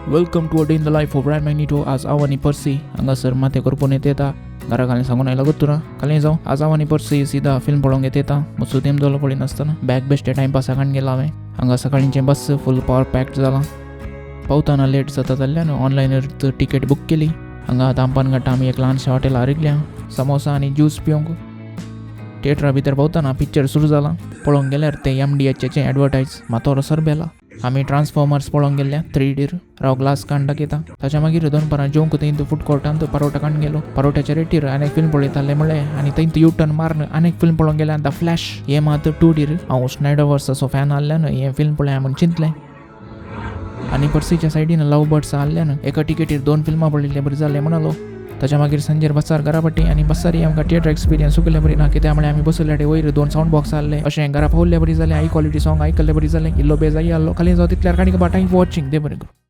Welcome to a day in the life of Brad Magnito. आज आवानी पर्सी हांगासर माथे करपून येता घरा घालून सांगून आयला गत्तुरा खाली जाऊ. आज आवानी पर्सी सीधा फिल्म पळोवंक येता. मस्त तेम दोलो पळय नासतना बॅग बेश्टे टायमपासा काण गेला हांवें. हांगा सकाळींचे बस फुल पावर पॅक्ड जाला. पावताना लेट जाता जाल्ल्यान ऑनलायनर टिकेट बूक केली. हांगा दामपान घाटा आमी एक ल्हानशा हॉटेलार रिगल्या समोसा आनी ज्यूस पिवंक. थिएटरा भितर पावताना पिक्चर सुरू जाला. पळोवंक गेल्यार ते MDHचे एडवर्टायज मातोरो सरबेला. आमी ट्रान्सफॉर्मर्स पळोवंक गेल्ल्या 3Dर. राव ग्लास काण दाखयता. ताच्या मागीर दनपारां जेवंक थंय फूड कोर्टांत परोटा काण गेलो. परोट्याच्या रेटीर आनी फिल्म पळयताले म्हणलें आनी थंय U-turn मारून आनीक फिल्म पळोवंक गेल्या द फ्लॅश. हे मात 2Dर. हांव स्नायडरवर्साचो फॅन आसल्यान हें फिल्म पळया म्हूण चिंतलें. आनी पर्सीच्या सायडीन लव बर्ड्स आसल्यान एका टिकेटीर 2 फिल्मां पळयल्ले बरें जालें म्हणलो. ताच्या मागीर सांजेर बसार घरा पट्टी आनी बसारी आमकां थिएटर एक्सपिरियन्स उकल्ले बरी ना. कित्याक म्हळ्यार आमी बसयले वयर 2 सावंड बॉक्स आसले. अशें घरा पावल्ले बरी जालें. हाय क्वॉलिटी सॉंग आयकल्ले बरी जालें. इल्लो बेजाई आसलो. खाली जावं तितल्यार काणी बाटांक वॉचिंग दे बरें करून.